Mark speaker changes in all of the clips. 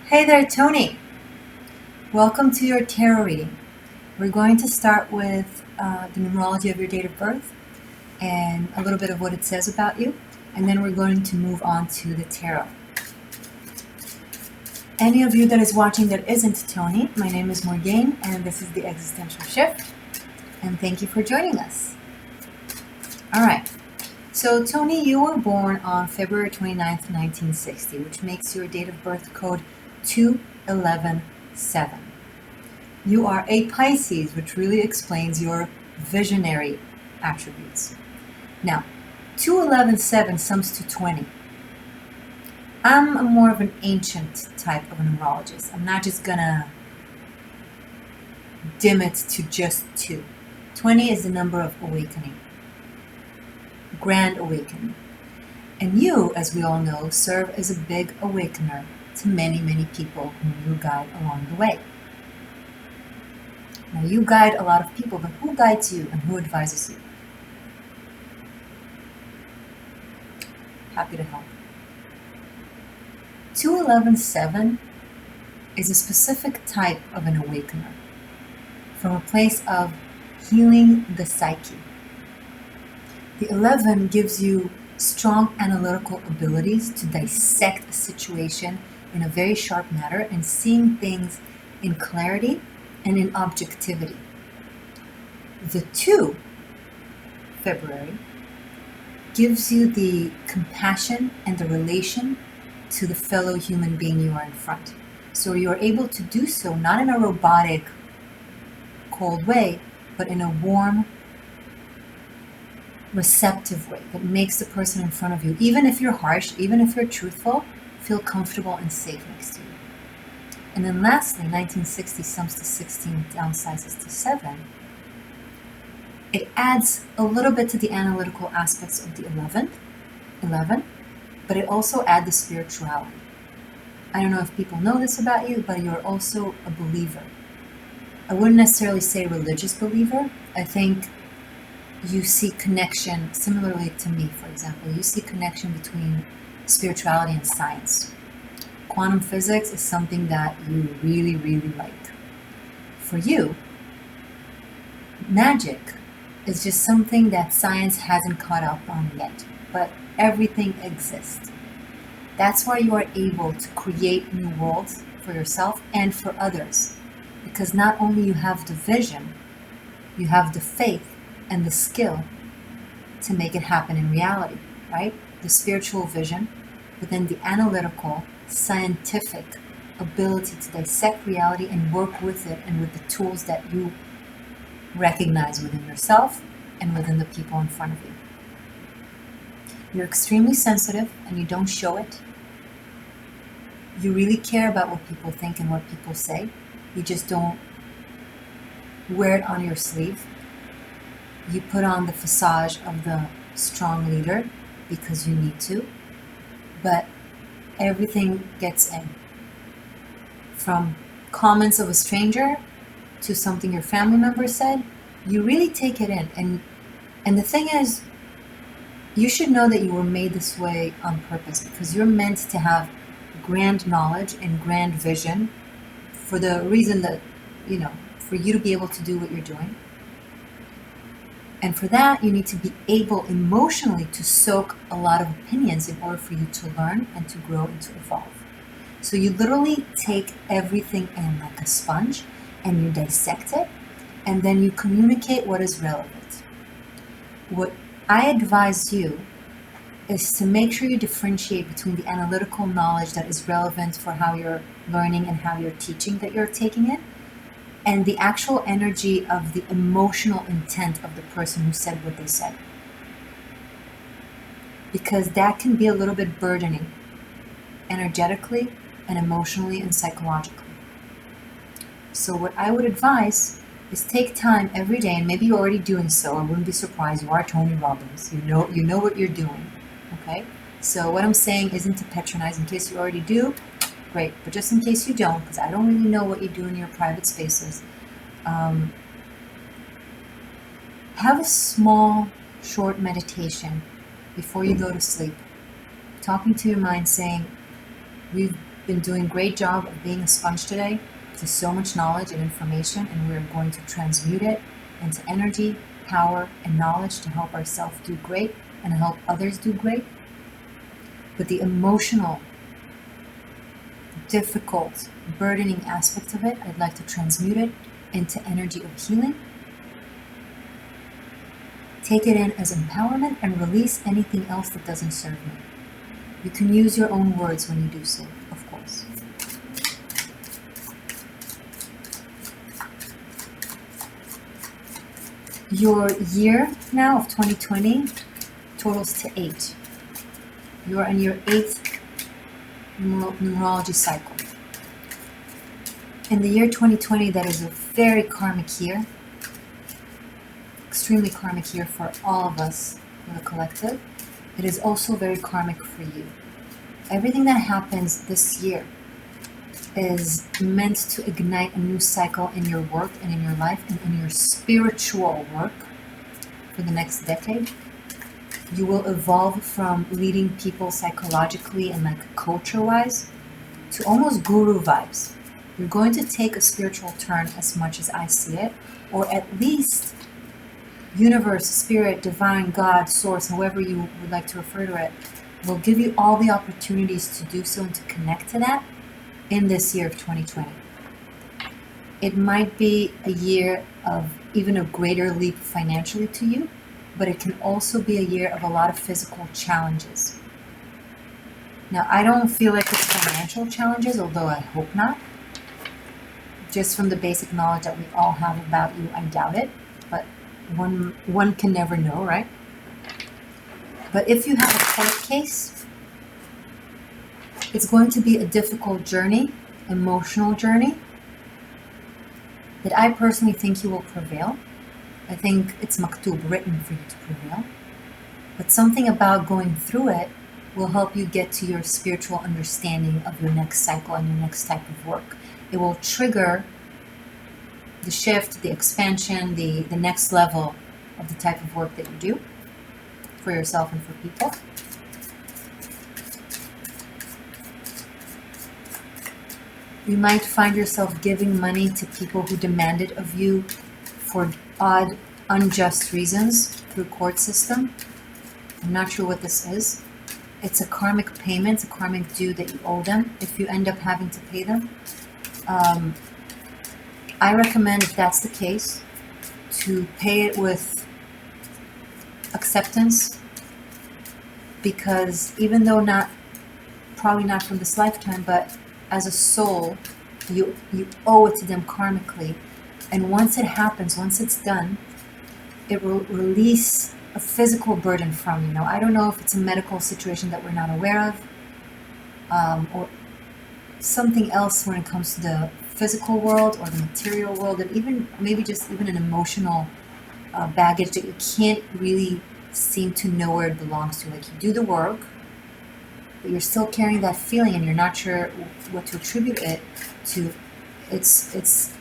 Speaker 1: Hey there, Tony. Welcome to your tarot reading. We're going to start with the numerology of your date of birth and a little bit of what it says about you, and then we're going to move on to the tarot. Any of you that is watching that isn't Tony, my name is Morgane, and this is the Existential Shift, and thank you for joining us. All right. So, Tony, you were born on February 29th, 1960, which makes your date of birth code 2117. You are a Pisces, which really explains your visionary attributes. Now, 2117 sums to 20. I'm more of an ancient type of a numerologist. I'm not just gonna dim it to just 2. 20 is the number of awakening, grand awakening. And you, as we all know, serve as a big awakener to many, many people whom you guide along the way. Now, you guide a lot of people, but who guides you and who advises you? Happy to help. 2117 is a specific type of an awakener from a place of healing the psyche. The 11 gives you strong analytical abilities to dissect a situation in a very sharp manner and seeing things in clarity and in objectivity. The 2, February, gives you the compassion and the relation to the fellow human being you are in front. So you're able to do so not in a robotic, cold way, but in a warm, receptive way that makes the person in front of you, even if you're harsh, even if you're truthful, feel comfortable and safe next to you. And then lastly, 1960 sums to 16, downsizes to 7. It adds a little bit to the analytical aspects of the 11, but it also adds the spirituality. I don't know if people know this about you, but you're also a believer. I wouldn't necessarily say religious believer. I think you see connection, similarly to me, for example, you see connection between spirituality and science. Quantum physics is something that you really, really like. For you, magic is just something that science hasn't caught up on yet, but everything exists. That's why you are able to create new worlds for yourself and for others, because not only you have the vision, you have the faith and the skill to make it happen in reality, right? The spiritual vision, but then the analytical, scientific ability to dissect reality and work with it and with the tools that you recognize within yourself and within the people in front of you. You're extremely sensitive and you don't show it. You really care about what people think and what people say. You just don't wear it on your sleeve. You put on the facade of the strong leader because you need to, but everything gets in. From comments of a stranger to something your family member said, you really take it in. And the thing is, you should know that you were made this way on purpose because you're meant to have grand knowledge and grand vision for the reason that, for you to be able to do what you're doing. And for that, you need to be able emotionally to soak a lot of opinions in order for you to learn and to grow and to evolve. So you literally take everything in like a sponge and you dissect it, and then you communicate what is relevant. What I advise you is to make sure you differentiate between the analytical knowledge that is relevant for how you're learning and how you're teaching that you're taking it, and the actual energy of the emotional intent of the person who said what they said. Because that can be a little bit burdening, energetically and emotionally and psychologically. So what I would advise is take time every day, and maybe you're already doing so. I wouldn't be surprised. You are Tony Robbins. You know what you're doing. Okay? So what I'm saying isn't to patronize. In case you already do, great. But just in case you don't, because I don't really know what you do in your private spaces, have a small, short meditation before you go to sleep. Talking to your mind saying, we've been doing a great job of being a sponge today. There's so much knowledge and information, and we're going to transmute it into energy, power, and knowledge to help ourselves do great and help others do great. But the emotional, difficult, burdening aspect of it, I'd like to transmute it into energy of healing. Take it in as empowerment and release anything else that doesn't serve me. You can use your own words when you do so, of course. Your year now of 2020 totals to 8. You are in your 8th numerology cycle. In the year 2020, that is a very karmic year, extremely karmic year for all of us, for the collective. It is also very karmic for you. Everything that happens this year is meant to ignite a new cycle in your work and in your life and in your spiritual work for the next decade. You will evolve from leading people psychologically and like culture-wise to almost guru vibes. You're going to take a spiritual turn as much as I see it, or at least universe, spirit, divine, God, source, however you would like to refer to it, will give you all the opportunities to do so and to connect to that in this year of 2020. It might be a year of even a greater leap financially to you, but it can also be a year of a lot of physical challenges. Now, I don't feel like it's financial challenges, although I hope not. Just from the basic knowledge that we all have about you, I doubt it, but one can never know, right? But if you have a court case, it's going to be a difficult journey, emotional journey, that I personally think you will prevail. I think it's maktub, written for you to prevail. But something about going through it will help you get to your spiritual understanding of your next cycle and your next type of work. It will trigger the shift, the expansion, the next level of the type of work that you do for yourself and for people. You might find yourself giving money to people who demand it of you for odd, unjust reasons through court system. I'm not sure what this is. It's a karmic payment, a karmic due that you owe them if you end up having to pay them. I recommend, if that's the case, to pay it with acceptance, because even though probably not from this lifetime, but as a soul, you owe it to them karmically. And once it happens, once it's done, it will release a physical burden from you. Now, I don't know if it's a medical situation that we're not aware of, or something else when it comes to the physical world or the material world, and even maybe just even an emotional baggage that you can't really seem to know where it belongs to. Like, you do the work, but you're still carrying that feeling and you're not sure what to attribute it to. It's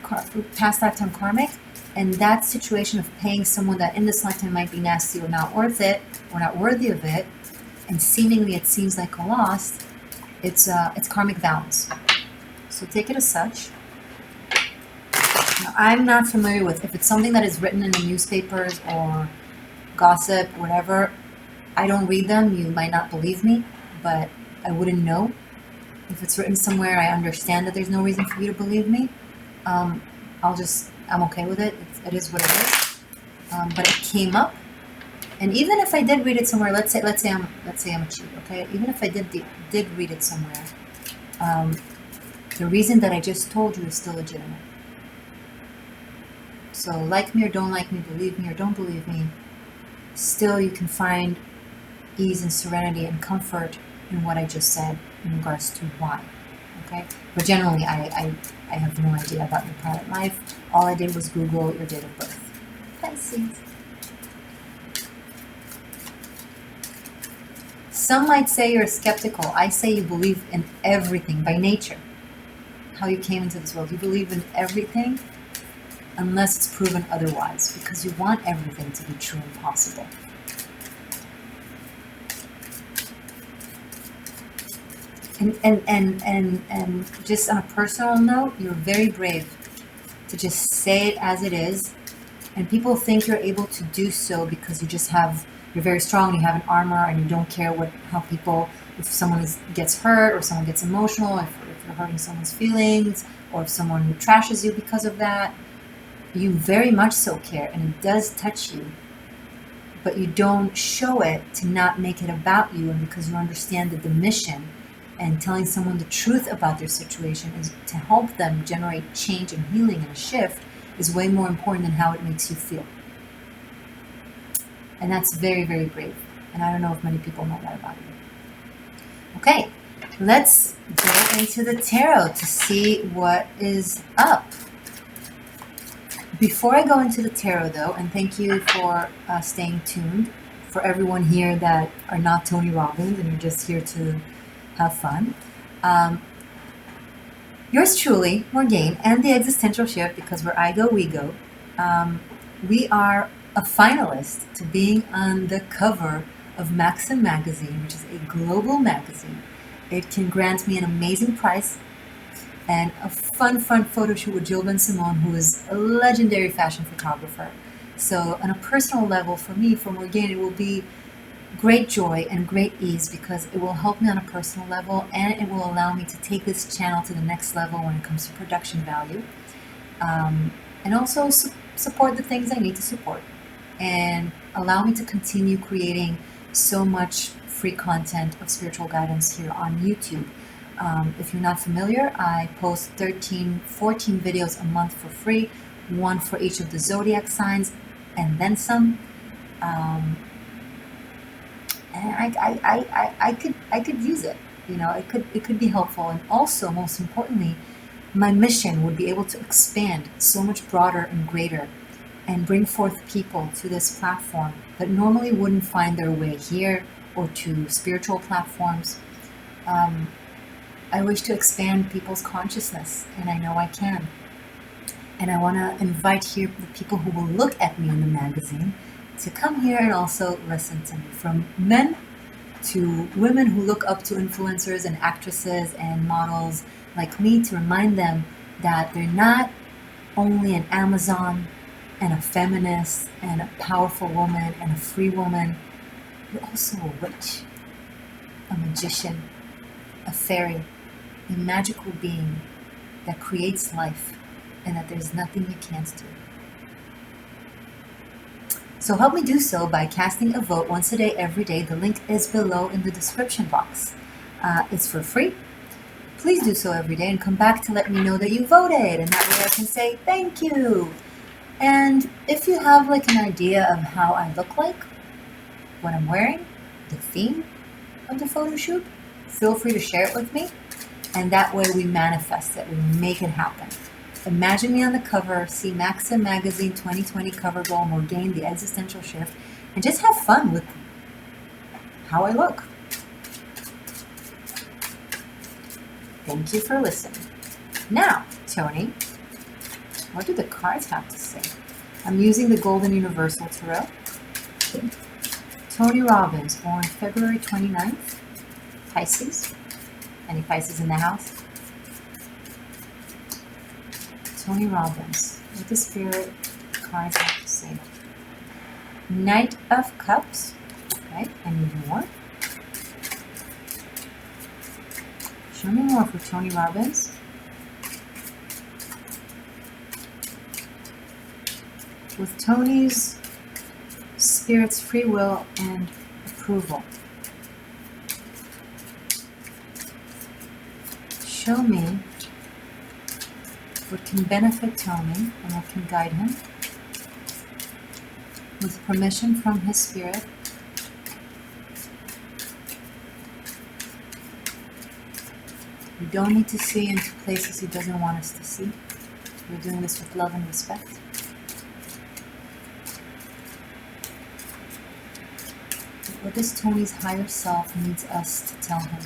Speaker 1: past lifetime karmic, and that situation of paying someone that in this lifetime might be nasty or not worth it or not worthy of it, and seemingly it seems like a loss, it's karmic balance. So take it as such. Now, I'm not familiar with, if it's something that is written in the newspapers or gossip, whatever, I don't read them. You might not believe me, but I wouldn't know. If it's written somewhere, I understand that there's no reason for you to believe me. I'm okay with it. It is what it is. But it came up, and even if I did read it somewhere, let's say I'm a cheat, okay? Even if I did read it somewhere, the reason that I just told you is still legitimate. So, like me or don't like me, believe me or don't believe me, still you can find ease and serenity and comfort in what I just said in regards to why. Okay? But generally, I have no idea about your private life. All I did was Google your date of birth. Pisces. Some might say you're skeptical. I say you believe in everything by nature. How you came into this world. You believe in everything unless it's proven otherwise, because you want everything to be true and possible. And just on a personal note, you're very brave to just say it as it is. And people think you're able to do so because you're very strong, you have an armor, and you don't care how people, if someone gets hurt, or someone gets emotional, if you're hurting someone's feelings, or if someone trashes you because of that. You very much so care, and it does touch you. But you don't show it to not make it about you, and because you understand that the mission and telling someone the truth about their situation is to help them generate change and healing and a shift is way more important than how it makes you feel. And that's very, very brave. And I don't know if many people know that about you. Okay, let's go into the tarot to see what is up. Before I go into the tarot, though, and thank you for staying tuned, for everyone here that are not Tony Robbins and you're just here to have fun. Yours truly, Morgane, and the Existential Shift, because where I go, we go. We are a finalist to being on the cover of Maxim magazine, which is a global magazine. It can grant me an amazing prize and a fun photo shoot with Jill Ben Simone, who is a legendary fashion photographer. So on a personal level, for me, for Morgane, it will be great joy and great ease, because it will help me on a personal level, and it will allow me to take this channel to the next level when it comes to production value, and also support the things I need to support, and allow me to continue creating so much free content of spiritual guidance here on YouTube. If you're not familiar, I post 14 videos a month for free, one for each of the zodiac signs and then some. And I could use it, it could be helpful. And also, most importantly, my mission would be able to expand so much broader and greater, and bring forth people to this platform that normally wouldn't find their way here or to spiritual platforms. I wish to expand people's consciousness, and I know I can. And I want to invite here the people who will look at me in the magazine to come here and also listen to me, from men to women who look up to influencers and actresses and models like me, to remind them that they're not only an Amazon and a feminist and a powerful woman and a free woman, you're also a witch, a magician, a fairy, a magical being that creates life, and that there's nothing you can't do. So help me do so by casting a vote once a day, every day. The link is below in the description box. It's for free. Please do so every day and come back to let me know that you voted, and that way I can say thank you. And if you have like an idea of how I look like, what I'm wearing, the theme of the photo shoot, feel free to share it with me, and that way we manifest it, we make it happen. Imagine me on the cover, see Maxim Magazine 2020 cover girl, Morgane, the Existential Shift, and just have fun with how I look. Thank you for listening. Now, Tony, what do the cards have to say? I'm using the Golden Universal Tarot. Tony Robbins, born February 29th, Pisces. Any Pisces in the house? Tony Robbins, what the spirit cards have to say? Knight of Cups. Okay, I need more. Show me more for Tony Robbins. With Tony's spirit's free will and approval, show me what can benefit Tony and what can guide him, with permission from his spirit. We don't need to see into places he doesn't want us to see. We're doing this with love and respect. What does Tony's higher self needs us to tell him?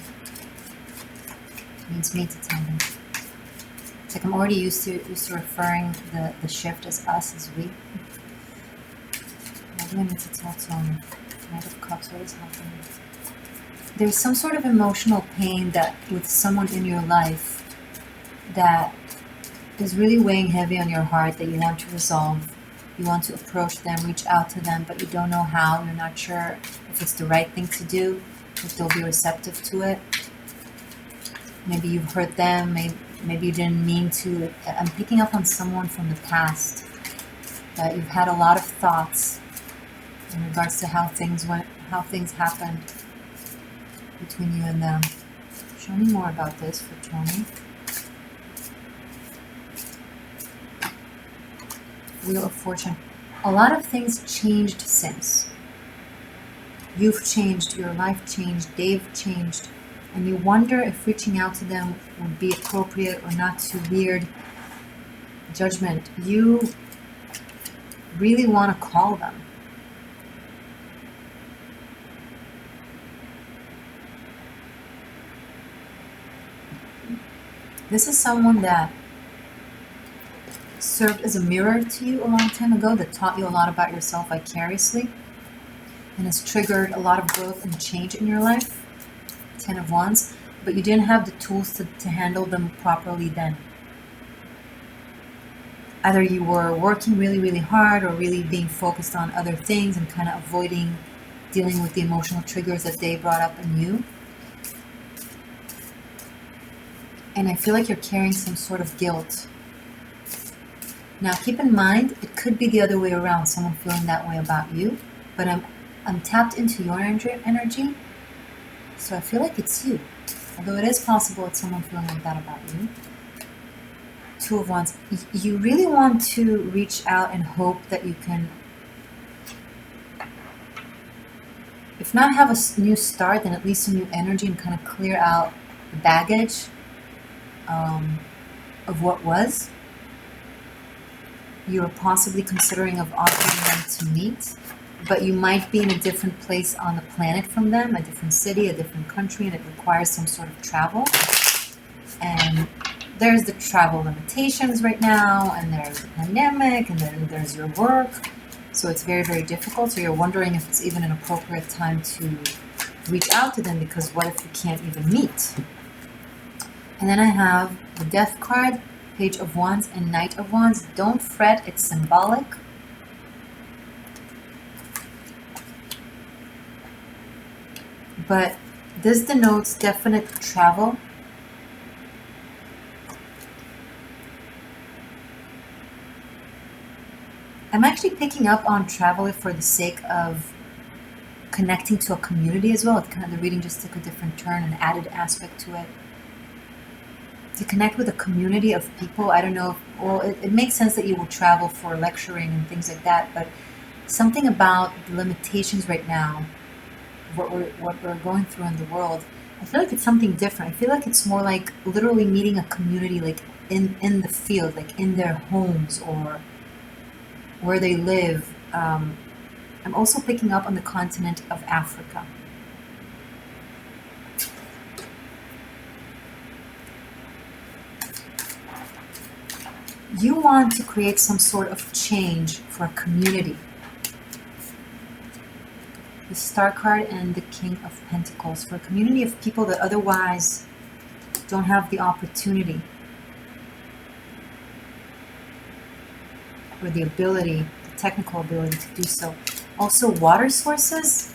Speaker 1: Needs me to tell him. It's like I'm already used to referring the shift as us, as we. What do I need to tell Tony? Knight of Cups, what is happening? there's some sort of emotional pain that with someone in your life that is really weighing heavy on your heart that you want to resolve. You want to approach them, reach out to them, but you don't know how. You're not sure if it's the right thing to do, if they'll be receptive to it. Maybe you've hurt them, maybe you didn't mean to. I'm picking up on someone from the past that you've had a lot of thoughts in regards to how things went, how things happened between you and them. Show me more about this for Tony. Wheel of Fortune. A lot of things changed since. You've changed, your life changed, they've changed, and you wonder if reaching out to them would be appropriate or not too weird. Judgment. You really want to call them. This is someone that served as a mirror to you a long time ago, that taught you a lot about yourself vicariously and has triggered a lot of growth and change in your life. 10 of Wands, but you didn't have the tools to handle them properly then. Either you were working really, really hard or really being focused on other things and kind of avoiding dealing with the emotional triggers that they brought up in you. And I feel like you're carrying some sort of guilt. Now keep in mind, it could be the other way around, someone feeling that way about you, but I'm tapped into your energy, so I feel like it's you. Although it is possible it's someone feeling like that about you. 2 of Wands. You really want to reach out and hope that you can, if not have a new start, then at least a new energy and kind of clear out the baggage of what was. You're possibly considering of offering them to meet, but you might be in a different place on the planet from them, a different city, a different country, and it requires some sort of travel. And there's the travel limitations right now, and there's the pandemic, and then there's your work. So it's very, very difficult. So you're wondering if it's even an appropriate time to reach out to them, because what if you can't even meet? And then I have the Death card, Page of Wands, and Knight of Wands. Don't fret, it's symbolic. But this denotes definite travel. I'm actually picking up on travel for the sake of connecting to a community as well. It's kind of, the reading just took a different turn, an added aspect to it. To connect with a community of people. I don't know, well, it makes sense that you will travel for lecturing and things like that, but something about the limitations right now, what we're going through in the world, I feel like it's something different. I feel like it's more like literally meeting a community, like in the field, like in their homes or where they live. I'm also picking up on the continent of Africa. You want to create some sort of change for a community. The Star card and the King of Pentacles, for a community of people that otherwise don't have the opportunity or the ability, the technical ability to do so. Also, water sources.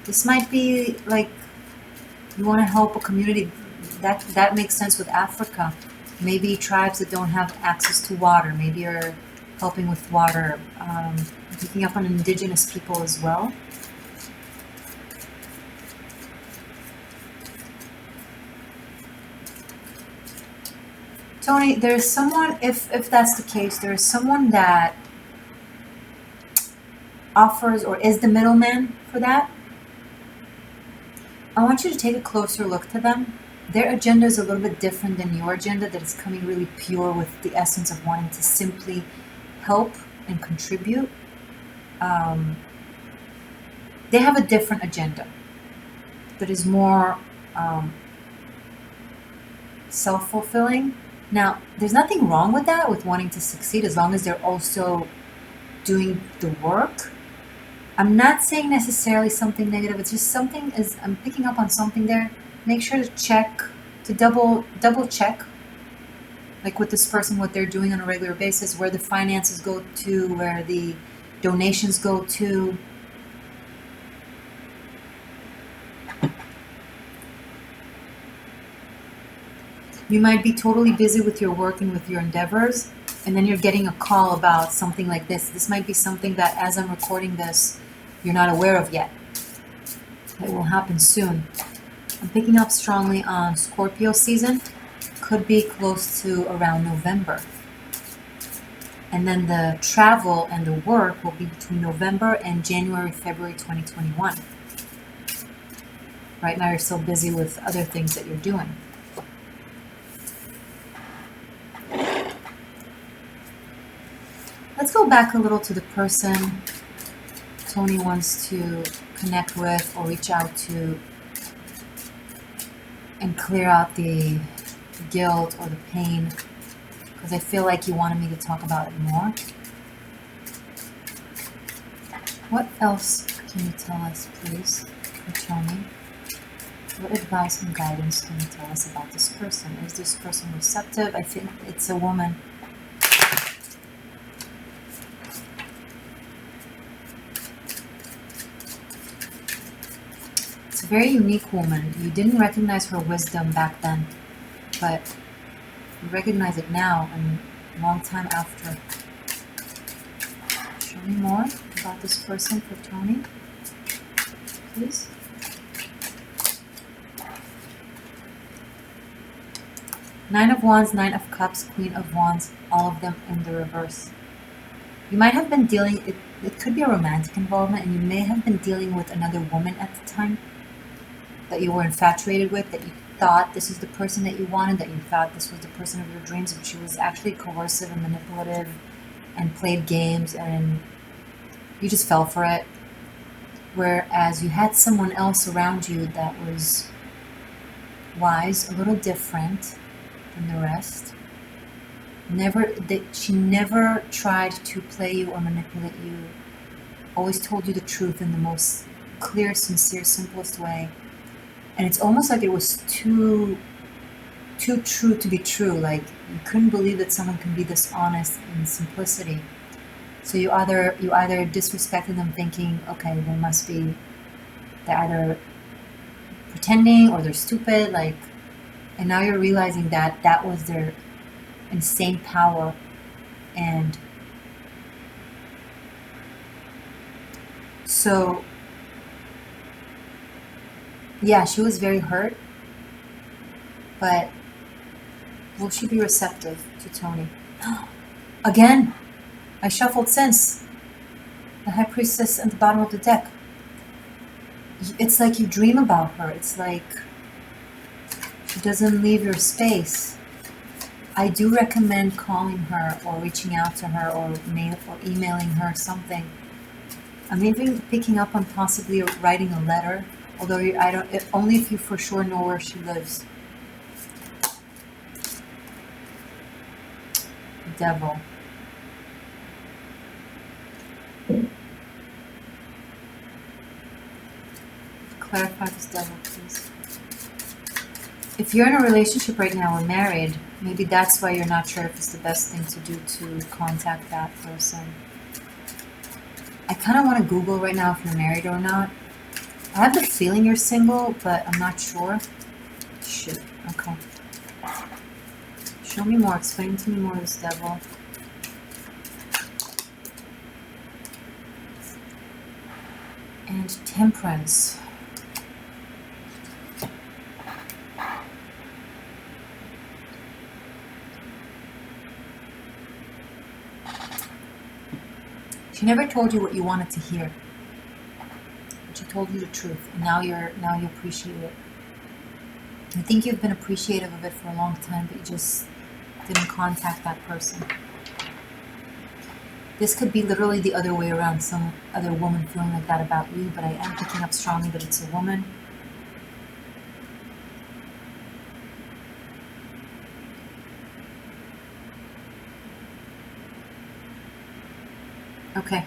Speaker 1: This might be like you want to help a community. That makes sense with Africa. Maybe tribes that don't have access to water. Maybe you're helping with water. Picking up on indigenous people as well. Tony, there's someone, if that's the case, there's someone that offers or is the middleman for that. I want you to take a closer look to them. Their agenda is a little bit different than your agenda, that is coming really pure with the essence of wanting to simply help and contribute. They have a different agenda that is more self-fulfilling. Now, there's nothing wrong with that, with wanting to succeed, as long as they're also doing the work. I'm not saying necessarily something negative. It's just something is, I'm picking up on something there. Make sure to check, to double check, like with this person, what they're doing on a regular basis, where the finances go to, where the donations go to. You might be totally busy with your work and with your endeavors, and then you're getting a call about something like this. This might be something that, as I'm recording this, you're not aware of yet. It will happen soon. I'm picking up strongly on Scorpio season. Could be close to around November. And then the travel and the work will be between November and January, February 2021. Right now you're still busy with other things that you're doing. Let's go back a little to the person Tony wants to connect with or reach out to and clear out the guilt or the pain, because I feel like you wanted me to talk about it more. What else can you tell us, please, Tony? What advice and guidance can you tell us about this person? Is this person receptive? I think it's a woman. It's a very unique woman. You didn't recognize her wisdom back then, but you recognize it now and a long time after. Show me more about this person for Tony, please. Nine of Wands, Nine of Cups, Queen of Wands, all of them in the reverse. You might have been dealing, it could be a romantic involvement, and you may have been dealing with another woman at the time that you were infatuated with, that you thought this is the person that you wanted, that you thought this was the person of your dreams, but she was actually coercive and manipulative and played games, and you just fell for it. Whereas you had someone else around you that was wise, a little different than the rest. She never tried to play you or manipulate you. Always told you the truth in the most clear, sincere, simplest way. And it's almost like it was too true to be true. Like, you couldn't believe that someone can be this honest in simplicity. So you either disrespected them, thinking, okay, they're either pretending or they're stupid, like, and now you're realizing that that was their insane power. And so yeah, she was very hurt, but will she be receptive to Tony? Again, I shuffled since the High Priestess at the bottom of the deck. It's like you dream about her. It's like she doesn't leave your space. I do recommend calling her or reaching out to her or emailing her something. I'm even picking up on possibly writing a letter, although only if you for sure know where she lives. Devil. Clarify this devil, please. If you're in a relationship right now or married, maybe that's why you're not sure if it's the best thing to do to contact that person. I kind of want to Google right now if you're married or not. I have the feeling you're single, but I'm not sure. Shit. Okay. Show me more. Explain to me more of this devil. And Temperance. She never told you what you wanted to hear, but she told you the truth, and now you appreciate it. I think you've been appreciative of it for a long time, but you just didn't contact that person. This could be literally the other way around, some other woman feeling like that about you, but I am picking up strongly that it's a woman. Okay.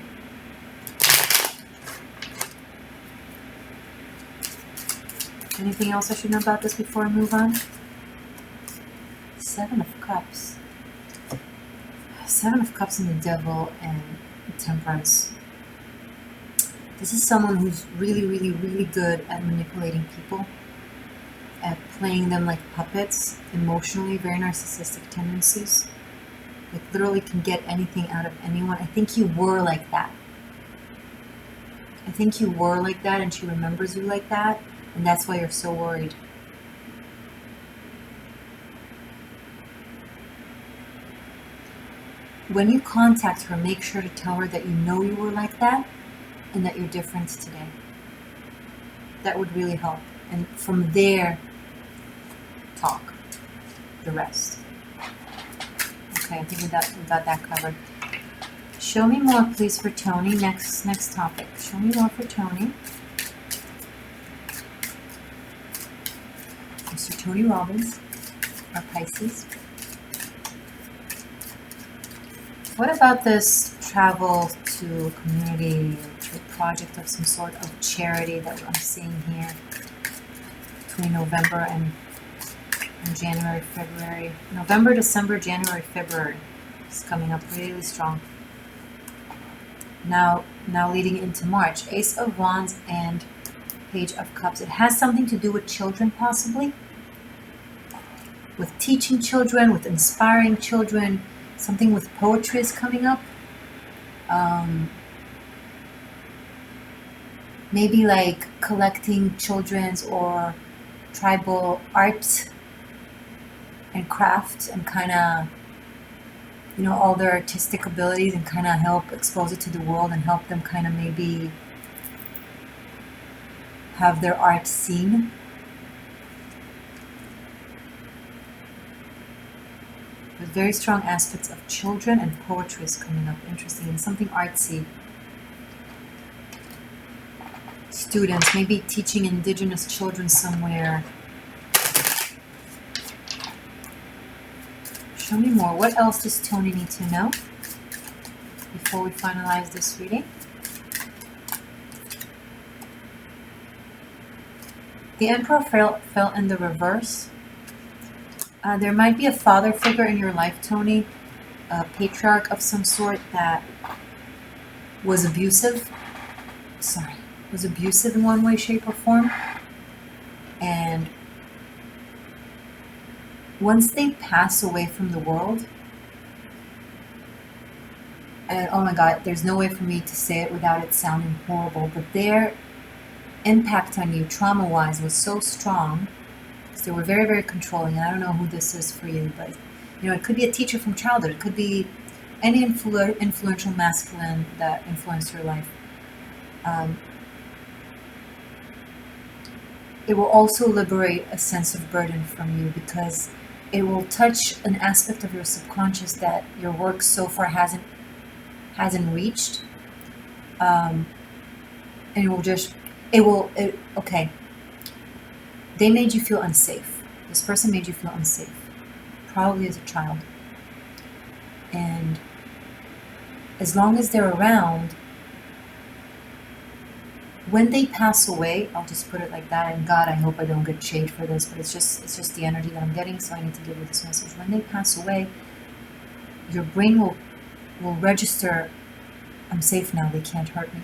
Speaker 1: Anything else I should know about this before I move on? Seven of Cups. Seven of Cups and the Devil and Temperance. This is someone who's really, really, really good at manipulating people, at playing them like puppets, emotionally, very narcissistic tendencies. Like literally can get anything out of anyone. I think you were like that. I think you were like that and she remembers you like that, and that's why you're so worried. When you contact her, make sure to tell her that you know you were like that and that you're different today. That would really help. And from there, talk the rest. Okay, I think we got that covered. Show me more, please, for Tony. Next topic. Show me more for Tony. Mr. Tony Robbins, our Pisces. What about this travel to a community, to a project of some sort of charity that I'm seeing here between November and January, February? November, December, January, February is coming up really strong. Now leading into March. Ace of Wands and Page of Cups. It has something to do with children, possibly. With teaching children, with inspiring children. Something with poetry is coming up. Maybe like collecting children's or tribal arts and crafts and kind of, you know, all their artistic abilities and kind of help expose it to the world and help them kind of maybe have their art seen. With very strong aspects of children and poetry is coming up. Interesting. And something artsy. Students, maybe teaching indigenous children somewhere. Show me more. What else does Tony need to know before we finalize this reading? The Emperor fell in the reverse. There might be a father figure in your life, Tony, a patriarch of some sort that was abusive. Was abusive in one way, shape, or form. And once they pass away from the world, and oh my God, there's no way for me to say it without it sounding horrible, but their impact on you, trauma-wise, was so strong. They were very, very controlling. And I don't know who this is for you, but you know, it could be a teacher from childhood. It could be any influential masculine that influenced your life. It will also liberate a sense of burden from you because it will touch an aspect of your subconscious that your work so far hasn't reached. And okay. They made you feel unsafe. This person made you feel unsafe, probably as a child. And as long as they're around, when they pass away, I'll just put it like that, and God, I hope I don't get shade for this, but it's just the energy that I'm getting, so I need to give you this message. When they pass away, your brain will register, I'm safe now, they can't hurt me,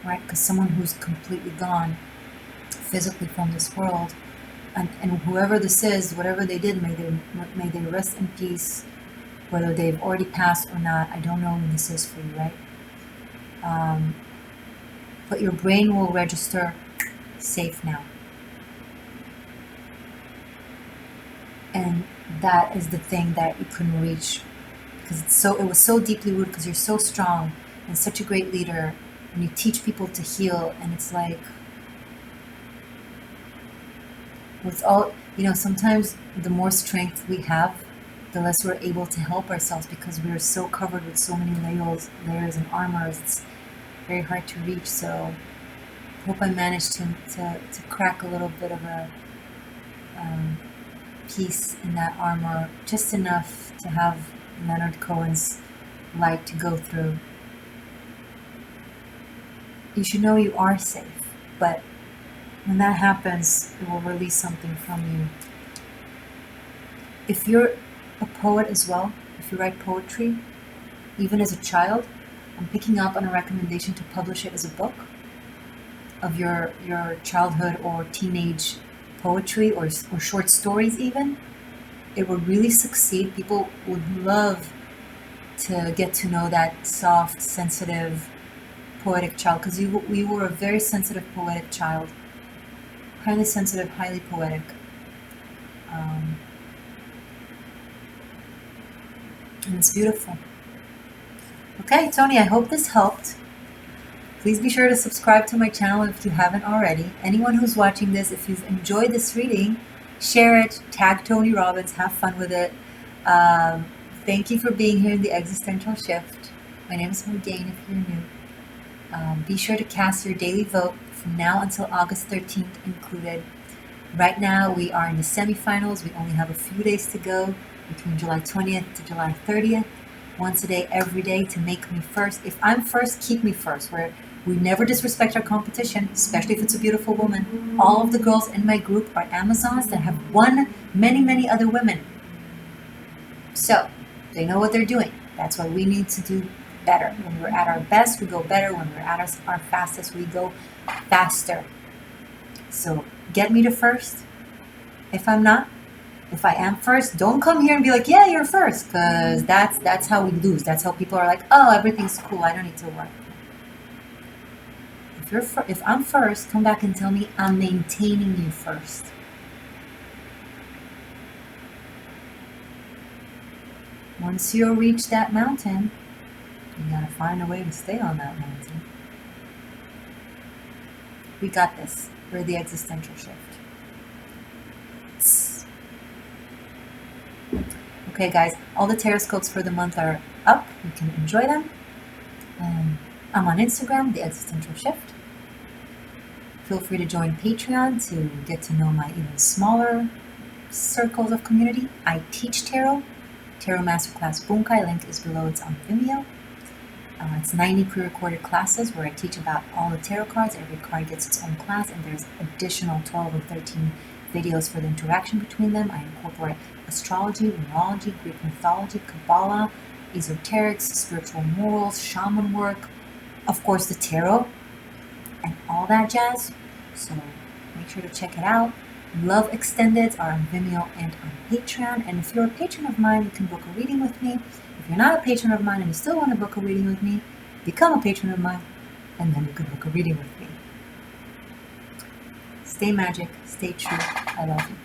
Speaker 1: right? Because someone who's completely gone physically from this world, and whoever this is, whatever they did, may they rest in peace, whether they've already passed or not. I don't know who this is for you, right? But your brain will register safe now, and that is the thing that you couldn't reach because it was so deeply rooted, because you're so strong and such a great leader, and you teach people to heal. And it's like, with all, you know, sometimes the more strength we have, the less we're able to help ourselves, because we're so covered with so many layers and armors. It's very hard to reach. So I hope I managed to crack a little bit of a piece in that armor, just enough to have Leonard Cohen's light to go through. You should know you are safe, but When that happens, it will release something from you. If you're a poet as well, if you write poetry, even as a child, I'm picking up on a recommendation to publish it as a book of your childhood or teenage poetry or short stories even. It would really succeed. People would love to get to know that soft, sensitive, poetic child, because you were a very sensitive, poetic child. Highly sensitive, highly poetic. And it's beautiful. Okay, Tony, I hope this helped. Please be sure to subscribe to my channel if you haven't already. Anyone who's watching this, if you've enjoyed this reading, share it, tag Tony Robbins, have fun with it. Thank you for being here in the Existential Shift. My name is Morgane if you're new. Be sure to cast your daily vote from now until August 13th included. Right now we are in the semifinals. We only have a few days to go between July 20th to July 30th. Once a day, every day, to make me first. If I'm first, keep me first. We never disrespect our competition, especially if it's a beautiful woman. All of the girls in my group are Amazons that have won many, many other women. So they know what they're doing. That's why we need to do better. When we're at our best, we go better. When we're at our fastest, we go faster. So get me to first. If I'm not, if I am first, don't come here and be like, yeah, you're first, because that's how we lose. That's how people are like, oh, everything's cool, I don't need to work. If I'm first, come back and tell me I'm maintaining you first. Once you reach that mountain, you gotta find a way to stay on that mountain. We got this. We're the Existential Shift. Okay, guys, all the tarot scopes for the month are up. You can enjoy them. I'm on Instagram, the Existential Shift. Feel free to join Patreon to get to know my even smaller circles of community. I teach tarot. Tarot Masterclass Bunkai, link is below. It's on Vimeo. It's 90 pre-recorded classes where I teach about all the tarot cards. Every card gets its own class, and there's additional 12 or 13 videos for the interaction between them. I incorporate astrology, numerology, Greek mythology, Kabbalah, esoterics, spiritual morals, shaman work, of course the tarot, and all that jazz. So make sure to check it out. Love Extendeds are on Vimeo and on Patreon. And if you're a patron of mine, you can book a reading with me. If you're not a patron of mine and you still want to book a reading with me, become a patron of mine, and then you can book a reading with me. Stay magic, stay true. I love you.